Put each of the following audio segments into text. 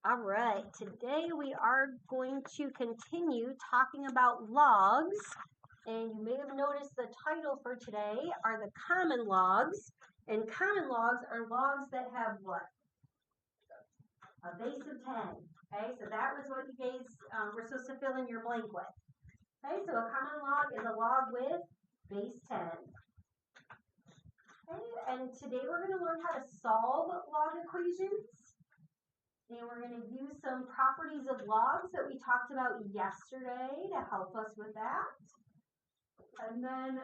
All right, today we are going to continue talking about logs. And you may have noticed the title for today are the common logs. And common logs are logs that have what? A base of 10. Okay, so that was what you guys were supposed to fill in your blank with. Okay, so a common log is a log with base 10. Okay, and today we're going to learn how to solve log equations. And we're going to use some properties of logs that we talked about yesterday to help us with that. And then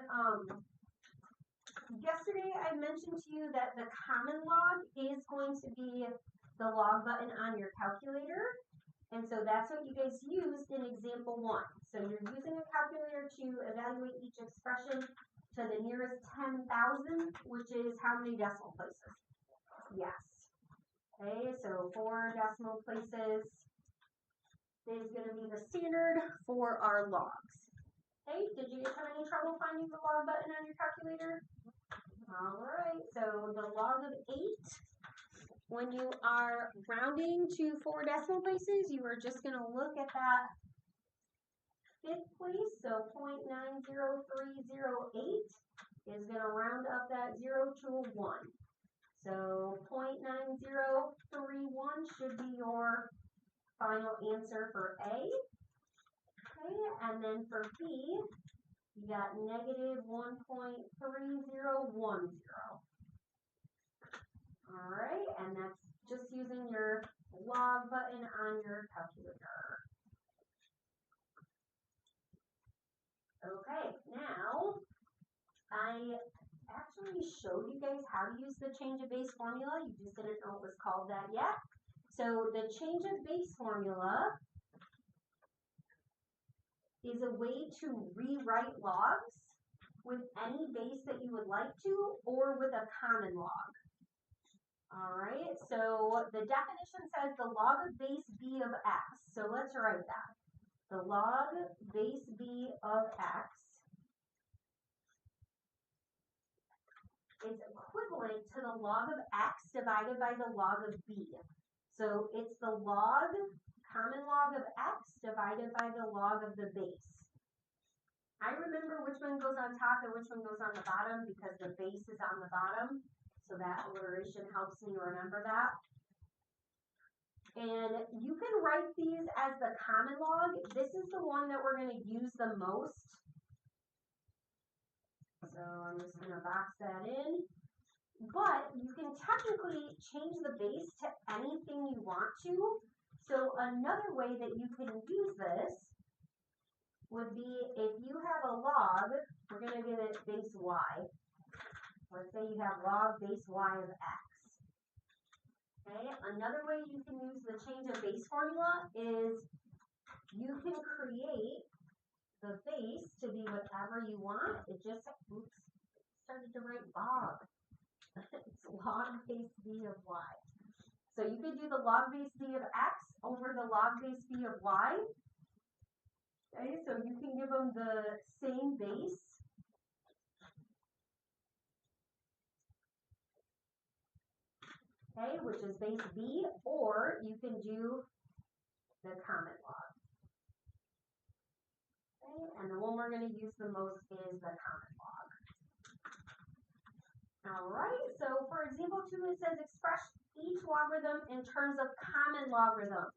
yesterday I mentioned to you that the common log is going to be the log button on your calculator. And so that's what you guys used in example 1. So you're using a calculator to evaluate each expression to the nearest 10,000, which is how many decimal places? Yes. Okay, so 4 decimal places is going to be the standard for our logs. Okay, did you guys have any trouble finding the log button on your calculator? All right, so the log of 8, when you are rounding to 4 decimal places, you are just going to look at that 5th place, so 0.90308 is going to round up that 0 to a 1. So 0.9031 should be your final answer for A. Okay, and then for B, you got negative 1.3010. All right, and that's just using your log button on your calculator. Okay, now I actually showed you guys how to use the change of base formula. You just didn't know it was called that yet. So the change of base formula is a way to rewrite logs with any base that you would like to, or with a common log. All right, so the definition says the log of base b of x. So let's write that. The log base b of x is equivalent to the log of x divided by the log of b. So it's the log, common log of x divided by the log of the base. I remember which one goes on top and which one goes on the bottom because the base is on the bottom. So that alliteration helps me remember that. And you can write these as the common log. This is the one that we're going to use the most. So I'm just going to box that in. But you can technically change the base to anything you want to. So another way that you can use this would be if you have a log, we're going to give it base y. Let's say you have log base y of x. Okay, another way you can use the change of base formula is you can create the base to be whatever you want. It just, started to write log. It's log base b of y. So you could do the log base b of x over the log base b of y. Okay, so you can give them the same base. Okay, which is base b, or you can do the common log. Okay, and the one we're going to use the most is the common log. All right, so for example 2, it says express each logarithm in terms of common logarithms.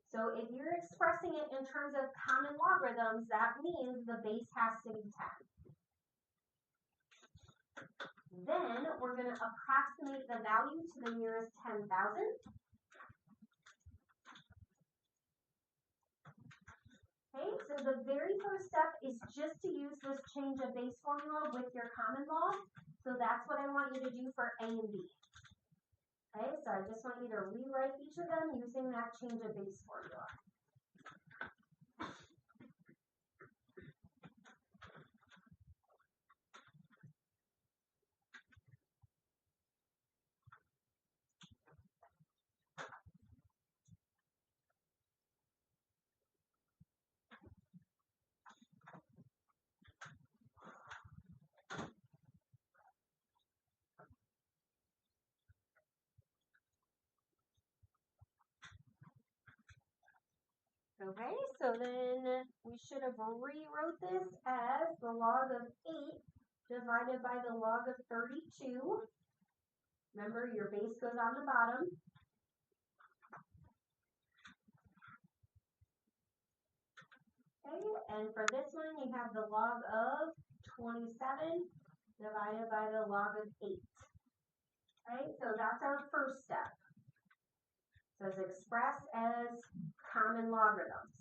So if you're expressing it in terms of common logarithms, that means the base has to be 10. Then we're going to approximate the value to the nearest 10,000. Okay, so the very first step is just to use this change of base formula with your common log. So that's what I want you to do for A and B. Okay, so I just want you to rewrite each of them using that change of base formula. Okay, so then we should have rewrote this as the log of 8 divided by the log of 32. Remember, your base goes on the bottom. Okay, and for this one, you have the log of 27 divided by the log of 8. Okay, so that's our first step. So it's expressed as common logarithms.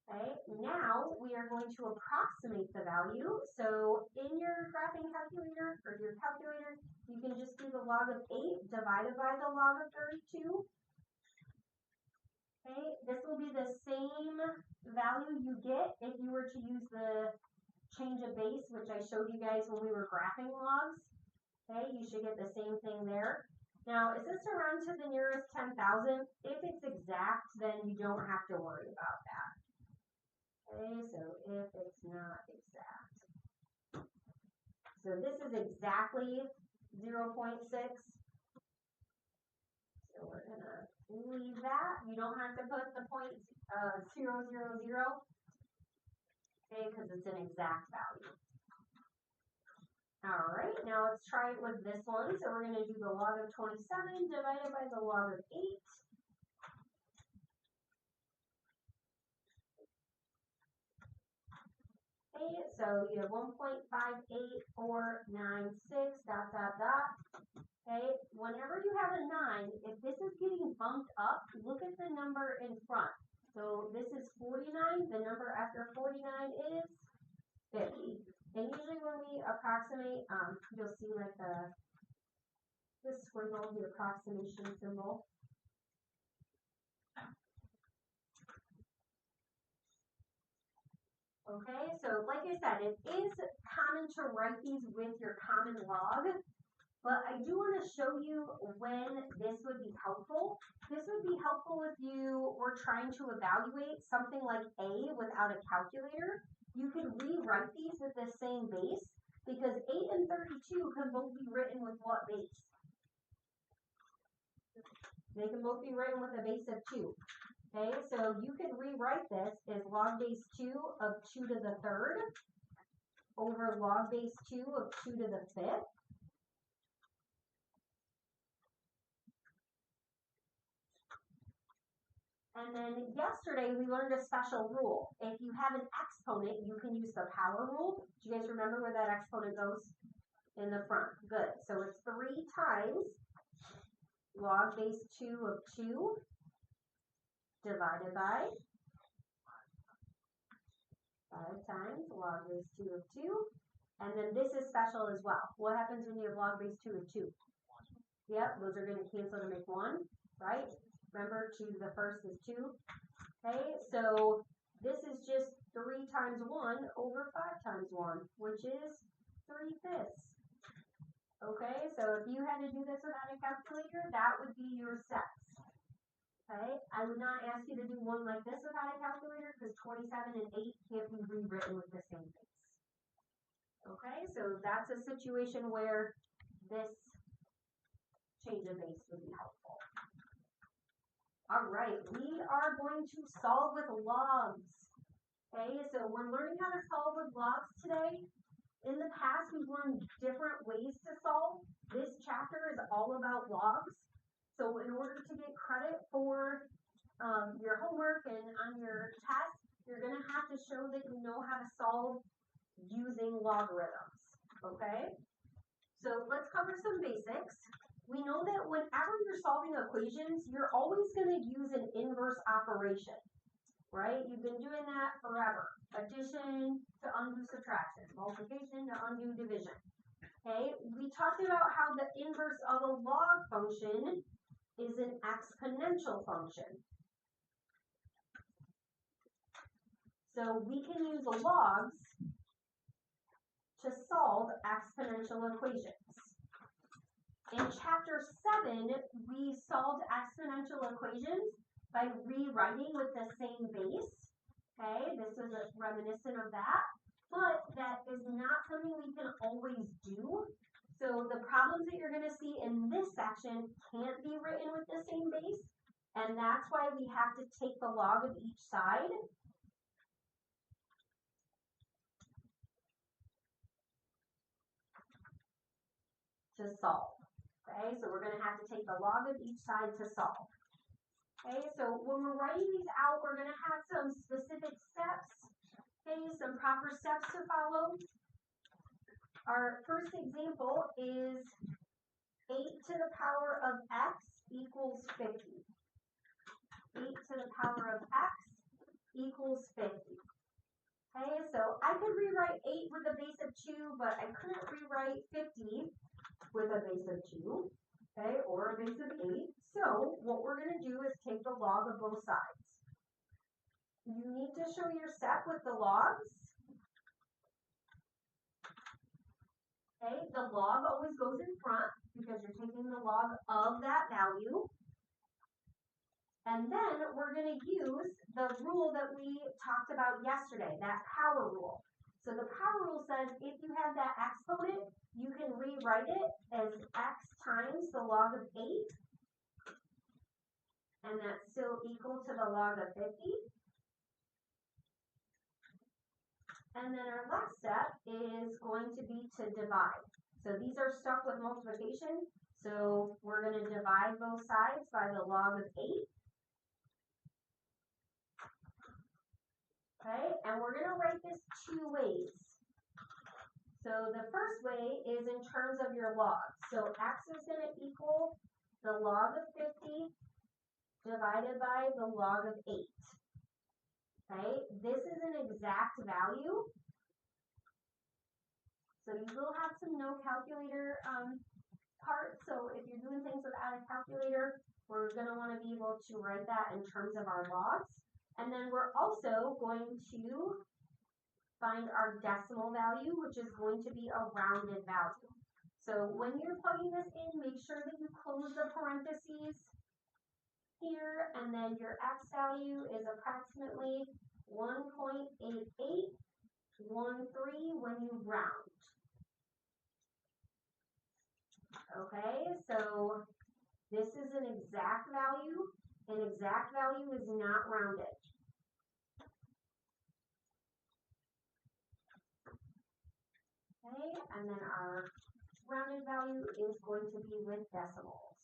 Okay, now we are going to approximate the value. So in your graphing calculator or your calculator, you can just do the log of 8 divided by the log of 32. Okay, this will be the same value you get if you were to use the change of base, which I showed you guys when we were graphing logs. Okay, you should get the same thing there. Now, is this around to the nearest 10,000? If it's exact, then you don't have to worry about that. Okay, so if it's not exact. So this is exactly 0.6. So we're going to leave that. You don't have to put the 0.000. Okay, because it's an exact value. All right, now let's try it with this one. So we're going to do the log of 27 divided by the log of 8. Okay, so you have 1.58496, dot, dot, dot. Okay, whenever you have a 9, if this is getting bumped up, look at the number in front. So this is 49. The number after 49 is 50. And usually when we approximate, you'll see like the squiggle, the approximation symbol. Okay, so like I said, it is common to write these with your common log, but I do want to show you when this would be helpful. This would be helpful if you were trying to evaluate something like A without a calculator. You could rewrite these with the same base, because 8 and 32 can both be written with what base? They can both be written with a base of 2. Okay, so you could rewrite this as log base 2 of 2 to the 3rd over log base 2 of 2 to the 5th. And then yesterday we learned a special rule. If you have an exponent, you can use the power rule. Do you guys remember where that exponent goes? In the front. Good. So it's 3 times log base 2 of 2 divided by 5 times log base 2 of 2. And then this is special as well. What happens when you have log base 2 of 2? Yep, those are going to cancel to make 1, right? Remember, 2 to the first is 2. Okay, so this is just 3 times 1 over 5 times 1, which is 3/5. Okay, so if you had to do this without a calculator, that would be your steps. Okay, I would not ask you to do one like this without a calculator, because 27 and 8 can't be rewritten with the same base. Okay, so that's a situation where this change of base would be helpful. All right, we are going to solve with logs. Okay, so we're learning how to solve with logs today. In the past, we've learned different ways to solve. This chapter is all about logs. So in order to get credit for your homework and on your test, you're going to have to show that you know how to solve using logarithms. Okay? So let's cover some basics. We know that whenever you're solving equations, you're always going to use an inverse operation, right? You've been doing that forever. Addition to undo subtraction, multiplication to undo division. Okay, we talked about how the inverse of a log function is an exponential function. So we can use logs to solve exponential equations. In chapter 7, we solved exponential equations by rewriting with the same base. Okay, this is reminiscent of that, but that is not something we can always do. So the problems that you're going to see in this section can't be written with the same base, And that's why we have to take the log of each side. To solve. Okay, so we're going to have to take the log of each side to solve. Okay, so when we're writing these out, we're going to have some specific steps. Okay, some proper steps to follow. Our first example is 8 to the power of x equals 50. 8 to the power of x equals 50. Okay, so I could rewrite 8 with a base of 2, but I couldn't rewrite 50 with a base of 2, okay, or a base of 8. So what we're going to do is take the log of both sides. You need to show your step with the logs. Okay, the log always goes in front because you're taking the log of that value. And then we're going to use the rule that we talked about yesterday, that power rule. So the power rule says if you have that exponent, you can rewrite it as x times the log of 8. And that's still equal to the log of 50. And then our last step is going to be to divide. So these are stuck with multiplication. So we're going to divide both sides by the log of 8. Okay, and we're going to write this 2 ways. So the first way is in terms of your log. So x is going to equal the log of 50 divided by the log of 8. Okay, this is an exact value. So you will have some no calculator parts. So if you're doing things without a calculator, we're going to want to be able to write that in terms of our logs. And then we're also going to find our decimal value, which is going to be a rounded value. So when you're plugging this in, make sure that you close the parentheses here, and then your x value is approximately 1.8813 when you round. Okay, so this is an exact value. An exact value is not rounded. Okay, and then our rounded value is going to be with decimals.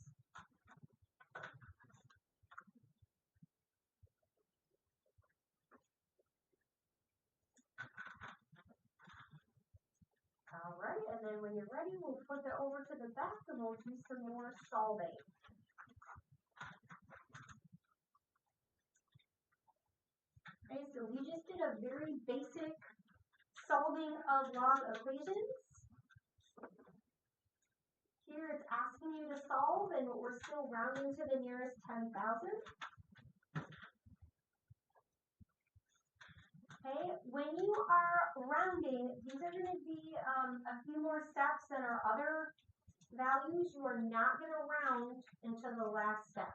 All right, and then when you're ready, we'll flip it over to the back and we'll do some more solving. Okay, so we just did a very basic solving of log equations. Here it's asking you to solve, and we're still rounding to the nearest 10,000. Okay, when you are rounding, these are going to be a few more steps than our other values. You are not going to round until the last step.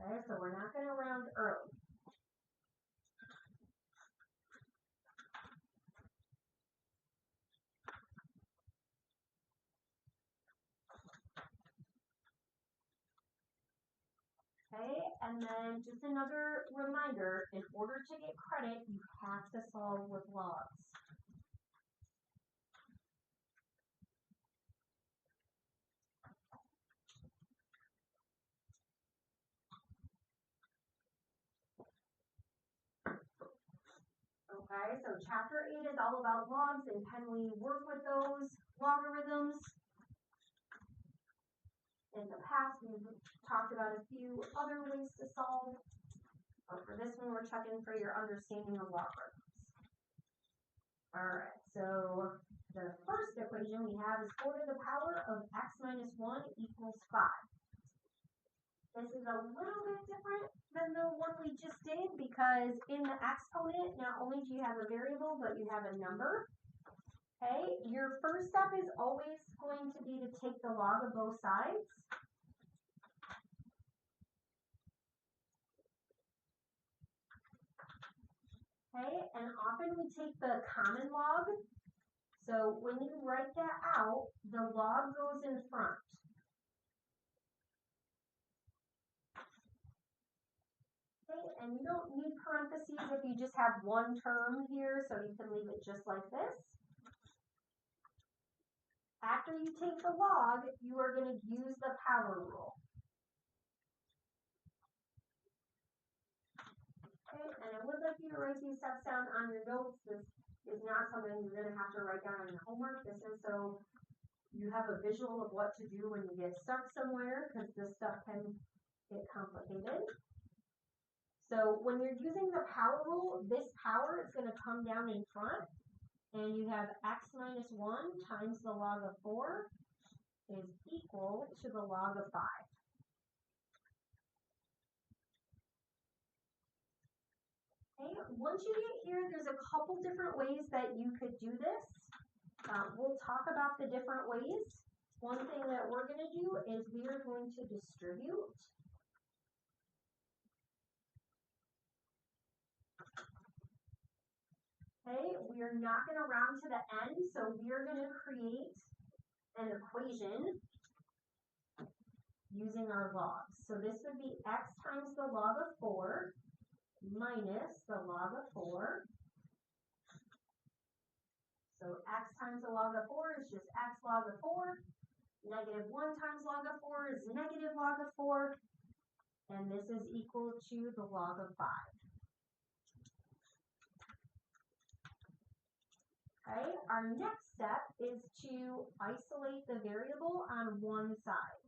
Okay, so we're not going to round early. Okay, and then just another reminder, in order to get credit, you have to solve with logs. Okay, so chapter 8 is all about logs and can we work with those logarithms. In the past, we've talked about a few other ways to solve, but for this one, we're checking for your understanding of logarithms. Alright, so the first equation we have is 4 to the power of x minus 1 equals 5. This is a little bit different than the one we just did because in the exponent, not only do you have a variable, but you have a number. Okay, your first step is always going to be to take the log of both sides. Okay, and often we take the common log. So when you write that out, the log goes in front. Okay, and you don't need parentheses if you just have one term here, so you can leave it just like this. After you take the log, you are going to use the power rule. Okay, and I would like you to write these steps down on your notes. This is not something you're going to have to write down on your homework. This is so you have a visual of what to do when you get stuck somewhere, because this stuff can get complicated. So when you're using the power rule, this power is going to come down in front, and you have x minus 1 times the log of 4 is equal to the log of 5. Okay, once you get here, there's a couple different ways that you could do this. We'll talk about the different ways. One thing that we're going to do is we are going to distribute. Okay, we are not going to round to the end, so we are going to create an equation using our logs. So this would be x times the log of 4 minus the log of 4. So x times the log of 4 is just x log of 4. Negative 1 times log of 4 is negative log of 4. And this is equal to the log of 5. Okay, our next step is to isolate the variable on one side.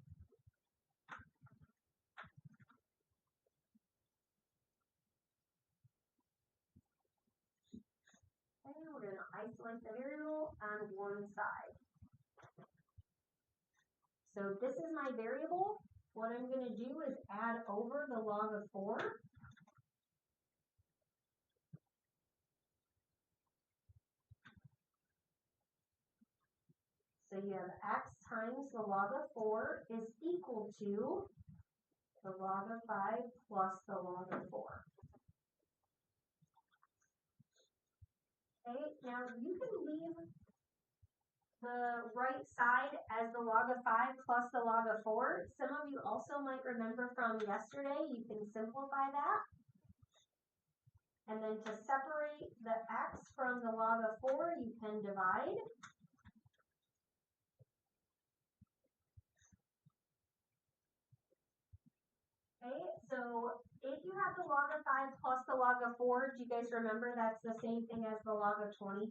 Okay, we're going to isolate the variable on one side. So this is my variable. What I'm going to do is add over the log of 4. So you have x times the log of 4 is equal to the log of 5 plus the log of 4. Okay, now you can leave the right side as the log of 5 plus the log of 4. Some of you also might remember from yesterday, you can simplify that. And then to separate the x from the log of 4, you can divide. Okay, so if you have the log of 5 plus the log of 4, do you guys remember that's the same thing as the log of 20?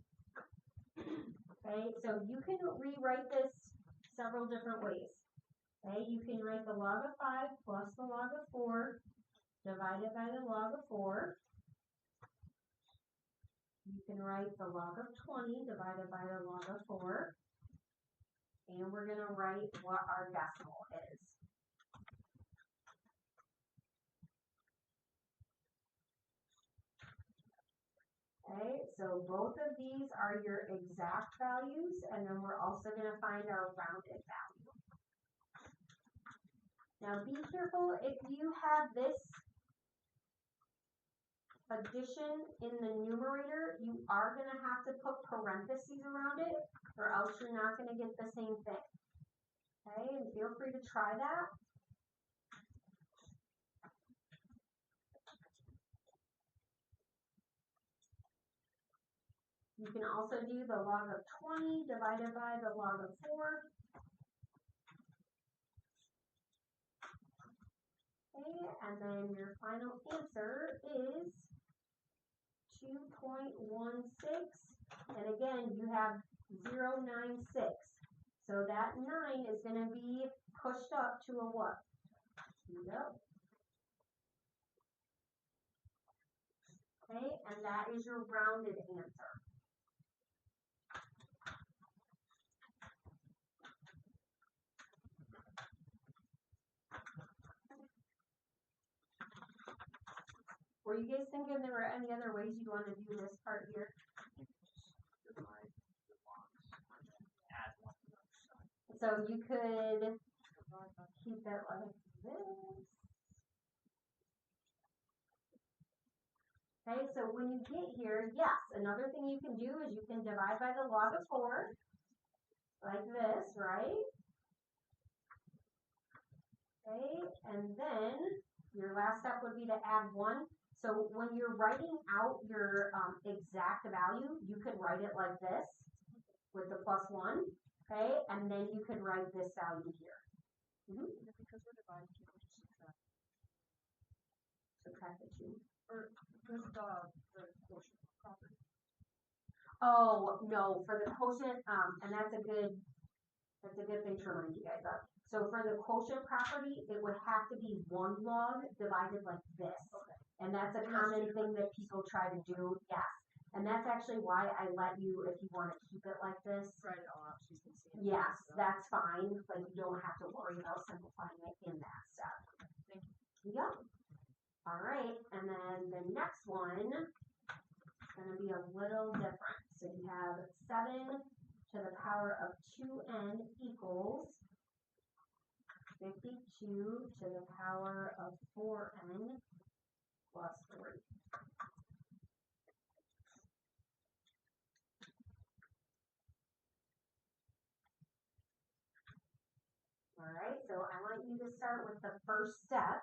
Okay, so you can rewrite this several different ways. Okay, you can write the log of 5 plus the log of 4 divided by the log of 4. You can write the log of 20 divided by the log of 4. And we're going to write what our decimal is. Okay, so both of these are your exact values, and then we're also going to find our rounded value. Now be careful if you have this addition in the numerator, you are going to have to put parentheses around it, or else you're not going to get the same thing. Okay, and feel free to try that. You can also do the log of 20 divided by the log of 4. Okay, and then your final answer is 2.16. And again, you have 0.96. So that 9 is going to be pushed up to a what? Yep. Okay, and that is your rounded answer. Were you guys thinking there were any other ways you'd want to do this part here? So you could keep it like this. Okay, so when you get here, yes, another thing you can do is you can divide by the log of 4, like this, right? Okay, and then your last step would be to add 1. So when you're writing out your exact value, you could write it like this with the +1, okay? And then you could write this value here. Because we're dividing, can we just Subtract the 2. Or because the quotient property. Oh, no, for the quotient, and that's a good thing to remind you guys of. So for the quotient property, it would have to be 1 log divided like this. Okay. And that's a common thing that people try to do, yes. And that's actually why I let you, if you want to keep it like this. Write it all out so you can see it. Yes, that's fine. Like you don't have to worry about simplifying it in that step. Thank you. Yep. All right, and then the next one is going to be a little different. So you have 7 to the power of 2n equals 52 to the power of 4n plus 3. All right, so I want you to start with the first step,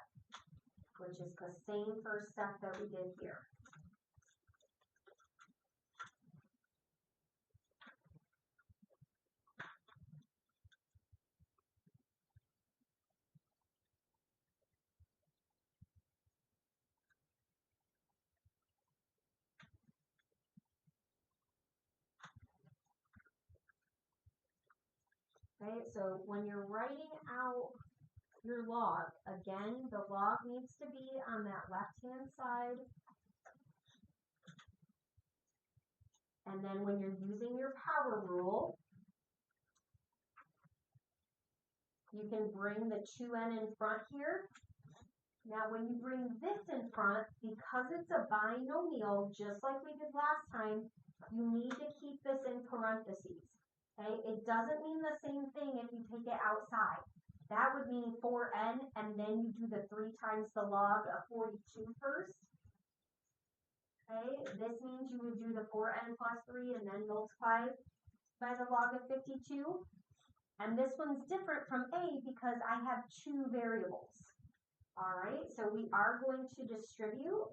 which is the same first step that we did here. Okay, so when you're writing out your log, again, the log needs to be on that left-hand side. And then when you're using your power rule, you can bring the 2n in front here. Now when you bring this in front, because it's a binomial, just like we did last time, you need to keep this in parentheses. Okay, it doesn't mean the same thing if you take it outside. That would mean 4n, and then you do the 3 times the log of 42 first. Okay, this means you would do the 4n plus 3 and then multiply by the log of 52. And this one's different from A because I have 2 variables. All right, so we are going to distribute.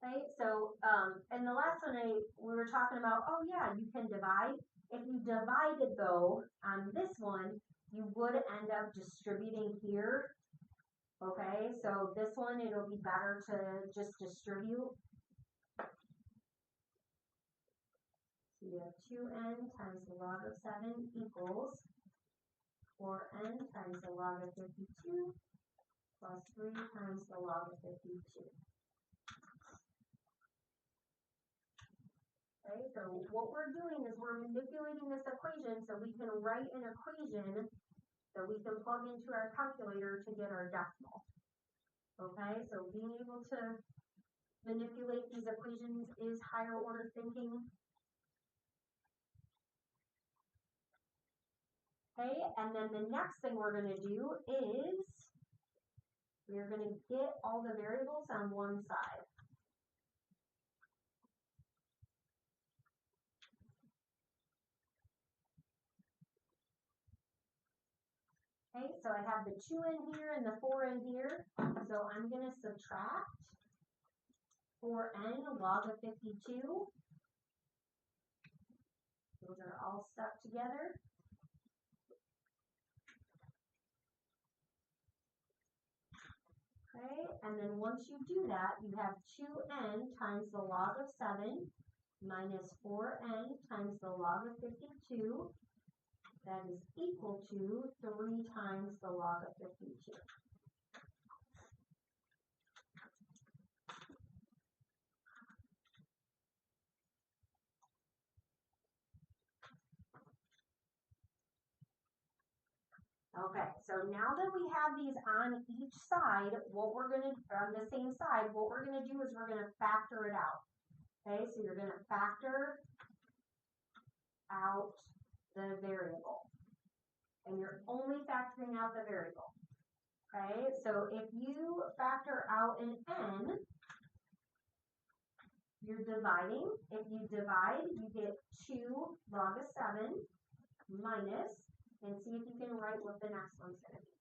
Okay, so in the last one we were talking about, oh yeah, you can divide. If you divided though on this one, you would end up distributing here. Okay, so this one, it'll be better to just distribute. So you have 2n times the log of 7 equals 4n times the log of 52 plus 3 times the log of 52. Okay, so what we're doing is we're manipulating this equation so we can write an equation that we can plug into our calculator to get our decimal. Okay, so being able to manipulate these equations is higher order thinking. Okay, and then the next thing we're going to do is we're going to get all the variables on one side. Okay, so I have the 2 in here and the 4 in here. So I'm going to subtract 4n log of 52. Those are all stuck together. Okay, and then once you do that, you have 2n times the log of 7 minus 4n times the log of 52. That is equal to 3 times the log of 52. Okay, so now that we have these on each side, what we're going to, on the same side, what we're going to do is we're going to factor it out. Okay, so you're going to factor out the variable. and you're only factoring out the variable. Okay, so if you factor out an n, you're dividing. If you divide, you get 2 log of 7 minus, and see if you can write what the next one's going to be.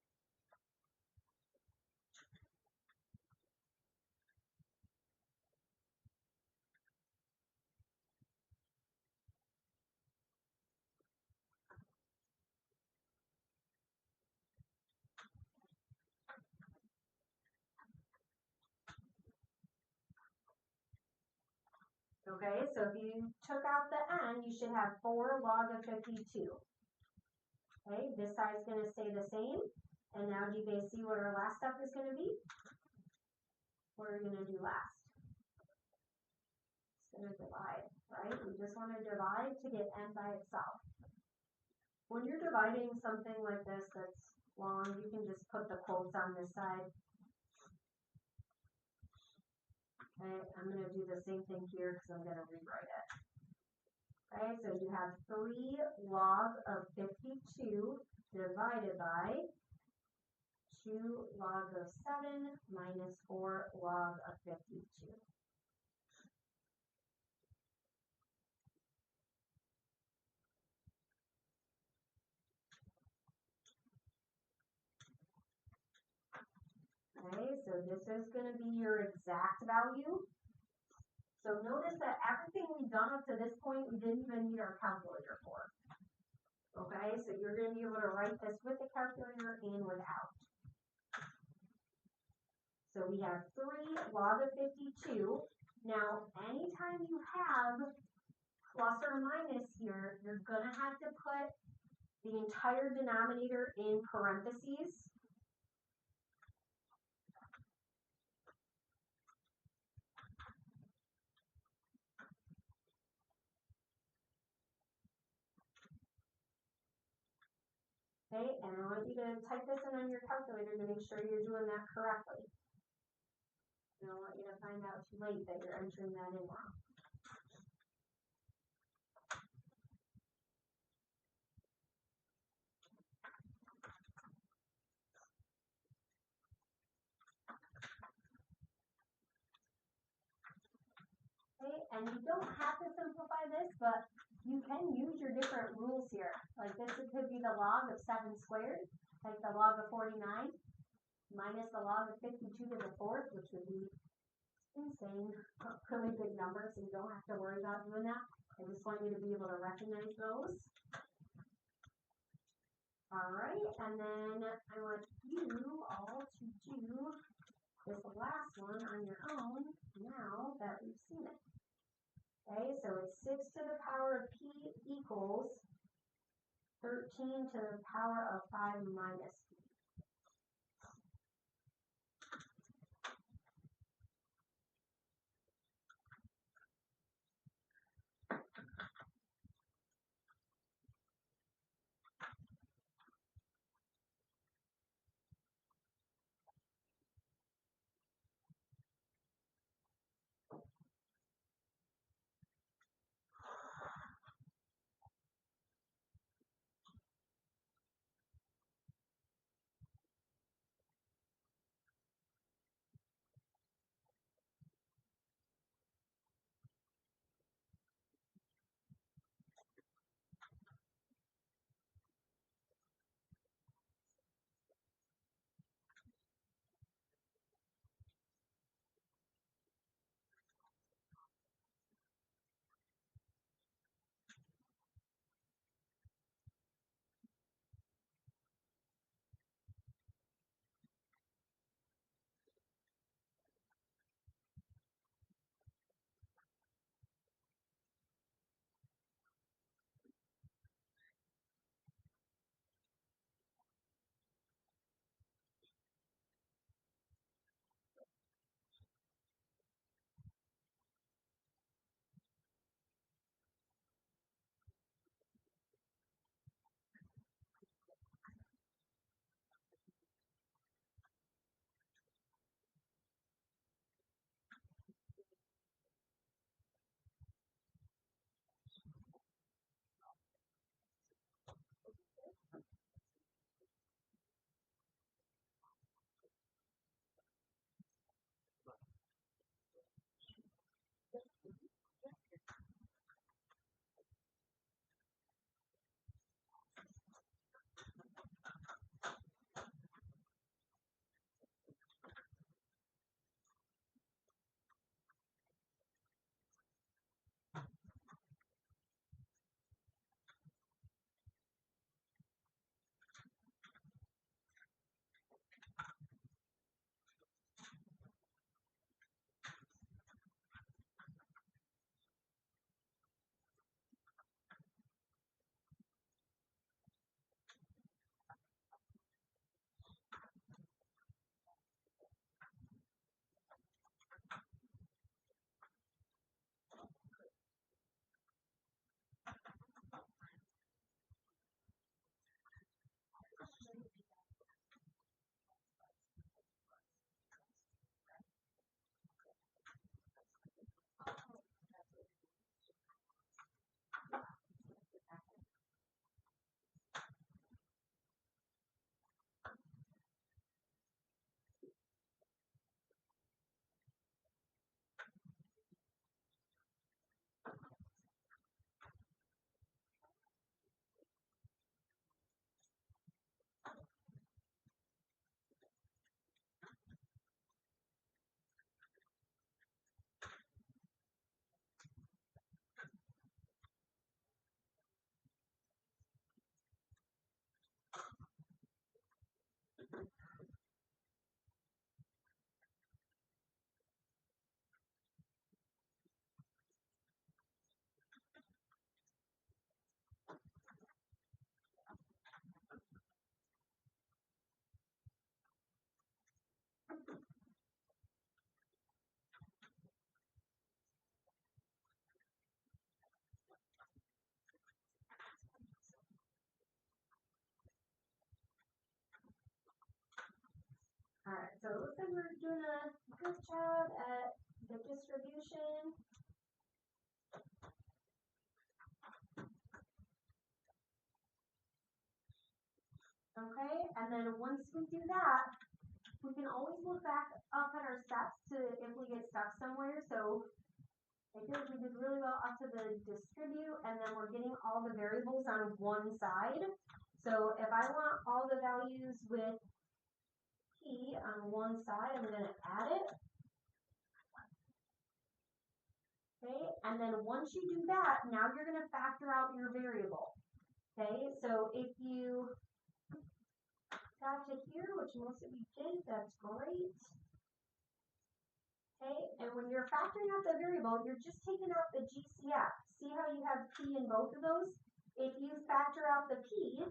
Okay, so if you took out the n, you should have 4 log of 52. Okay, this side's going to stay the same. And now do you guys see what our last step is going to be? What are we going to do last? It's going to divide, right? We just want to divide to get n by itself. When you're dividing something like this that's long, you can just put the quotes on this side. Okay, I'm going to do the same thing here because I'm going to rewrite it. Okay, so you have 3 log of 52 divided by 2 log of 7 minus 4 log of 52. Okay, so this is going to be your exact value. So notice that everything we've done up to this point, we didn't even need our calculator for. Okay, so you're going to be able to write this with the calculator and without. So we have 3 log of 52. Now, anytime you have plus or minus here, you're going to have to put the entire denominator in parentheses. Okay, and I want you to type this in on your calculator to make sure you're doing that correctly. I don't want you to find out too late that you're entering that in wrong. Okay, and you don't have to simplify this, but you can use your different rules here. Like this could be the log of 7 squared, like the log of 49, minus the log of 52 to the 4th, which would be insane, really big numbers, so you don't have to worry about doing that. I just want you to be able to recognize those. Alright, and then I want you all to do this last one on your own now that we've seen it. Okay, so it's 6 to the power of p equals 13 to the power of 5 minus p. Alright, so it looks like we're doing a good job at the distribution. Okay, and then once we do that, we can always look back up at our steps to if we get stuck somewhere. So we did really well up to the distribute, and then we're getting all the variables on one side. So if I want all the values with P on one side, I'm going to add it. Okay, and then once you do that, now you're going to factor out your variable. Okay, so if you got to here, which most of you did, that's great. Okay, and when you're factoring out the variable, you're just taking out the GCF. See how you have P in both of those? If you factor out the P,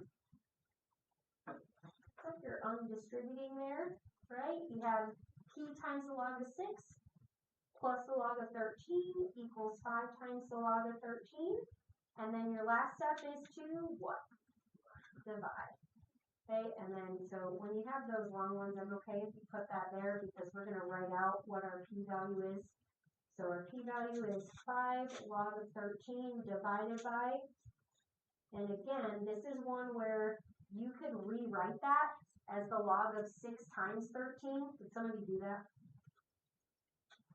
like you're undistributing there, right? You have P times the log of 6 plus the log of 13 equals 5 times the log of 13. And then your last step is to what? Divide. Okay, and then so when you have those long ones, I'm okay if you put that there because we're going to write out what our p-value is. So our p-value is 5 log of 13 divided by, and again, this is one where you could rewrite that as the log of 6 times 13. Did some of you do that?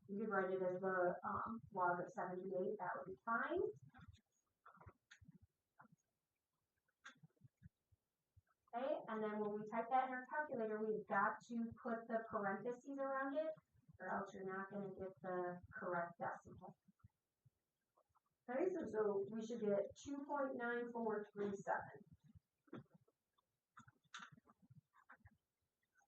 You could write it as the log of 78. That would be fine. Okay, and then when we type that in our calculator, we've got to put the parentheses around it, or else you're not going to get the correct decimal. Okay, so we should get 2.9437.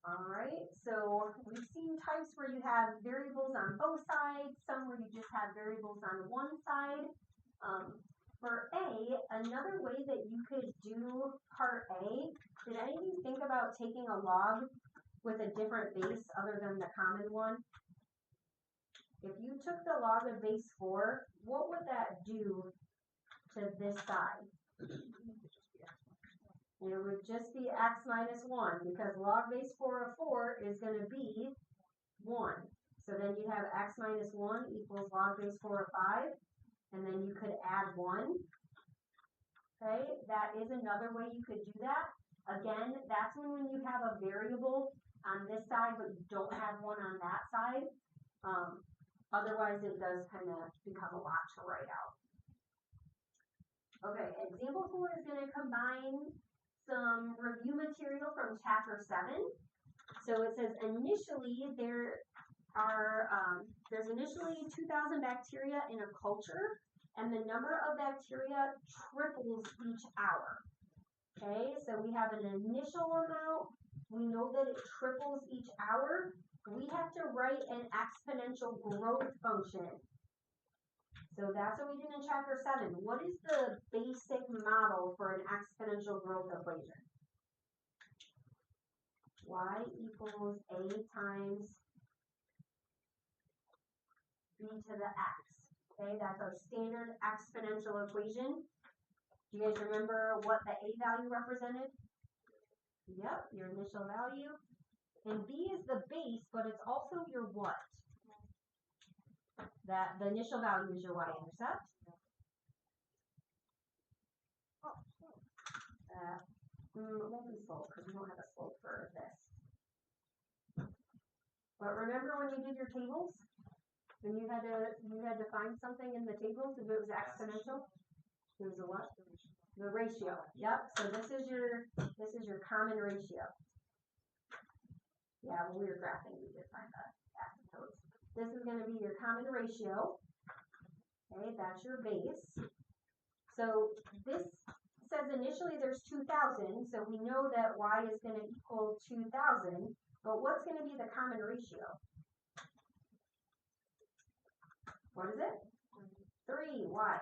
All right, so we've seen types where you have variables on both sides, some where you just have variables on one side. For A, another way that you could do part A, did any of you think about taking a log with a different base other than the common one? If you took the log of base 4, what would that do to this side? It would just be x minus 1 because log base 4 of 4 is going to be 1. So then you have x minus 1 equals log base 4 of 5. And then you could add 1. Okay, that is another way you could do that. Again, that's when you have a variable on this side, but you don't have one on that side. Otherwise, it does kind of become a lot to write out. Okay, example 4 is going to combine some review material from chapter 7. So it says initially there's initially 2,000 bacteria in a culture, and the number of bacteria triples each hour. Okay, so we have an initial amount. We know that it triples each hour. We have to write an exponential growth function. So that's what we did in chapter 7. What is the basic model for an exponential growth equation? Y equals A times b to the x. Okay, that's our standard exponential equation. Do you guys remember what the A value represented? Yep, your initial value. And B is the base, but it's also your what? That the initial value is your y-intercept. It won't be slope because we don't have a slope for this. But remember when you did your tables? When you had to find something in the tables if it was exponential? It was a what? The ratio. Yep. So this is your common ratio. Yeah, when we were graphing, we did find the asymptotes. This is going to be your common ratio. Okay, that's your base. So this says initially there's 2,000, so we know that y is going to equal 2,000. But what's going to be the common ratio? What is it? 3. Why?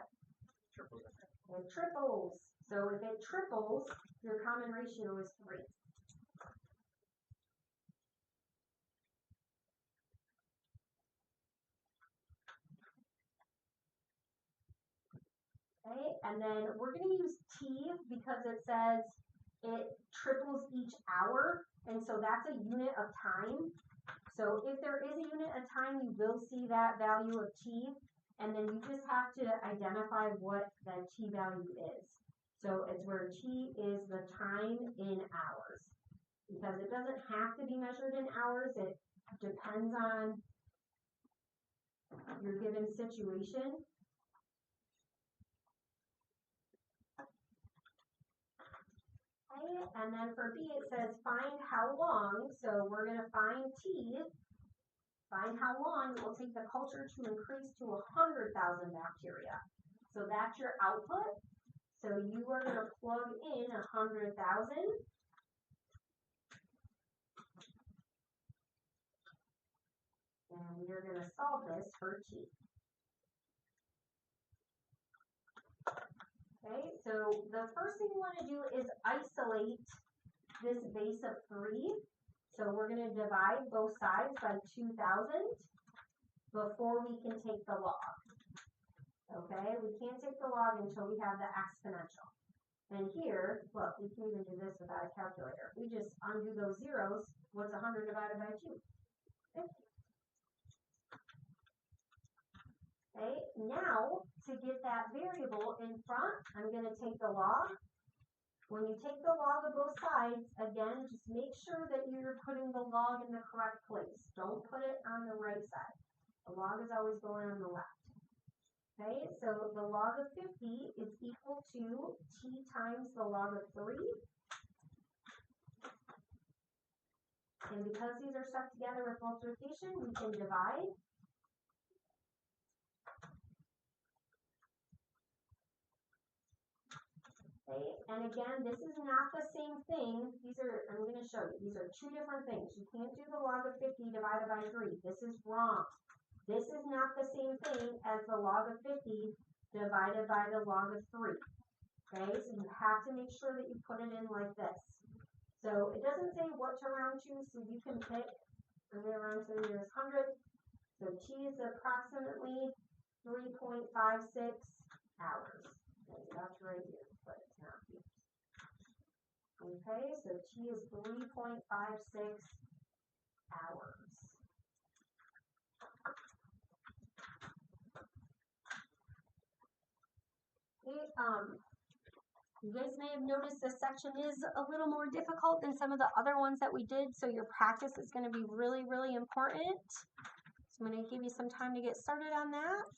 It triples. So if it triples, your common ratio is 3. Okay, and then we're going to use t because it says it triples each hour, and so that's a unit of time. So if there is a unit of time, you will see that value of t, and then you just have to identify what the t value is. So it's where t is the time in hours, because it doesn't have to be measured in hours. It depends on your given situation. Okay, and then for B it says find how long, so we're going to find t, find how long it will take the culture to increase to 100,000 bacteria. So that's your output. So you are going to plug in 100,000. And you're going to solve this for t. Okay, so the first thing you want to do is isolate this base of 3. So we're going to divide both sides by 2,000 before we can take the log. Okay, we can't take the log until we have the exponential. And here, look, we can even do this without a calculator. We just undo those zeros. What's 100 divided by 2? 50. Okay, now to get that variable in front, I'm going to take the log. When you take the log of both sides, again, just make sure that you're putting the log in the correct place. Don't put it on the right side. The log is always going on the left. Okay, so the log of 50 is equal to t times the log of 3. And because these are stuck together with multiplication, we can divide. Okay, and again, this is not the same thing. I'm going to show you. These are two different things. You can't do the log of 50 divided by 3. This is wrong. This is not the same thing as the log of 50 divided by the log of 3. Okay, so you have to make sure that you put it in like this. So it doesn't say what to round to, so you can pick. I'm going to round to the nearest 100. So t is approximately 3.56 hours. Okay, that's right here, but it's not here. Okay, so t is 3.56 hours. Okay, you guys may have noticed this section is a little more difficult than some of the other ones that we did, so your practice is going to be really, really important. So I'm going to give you some time to get started on that.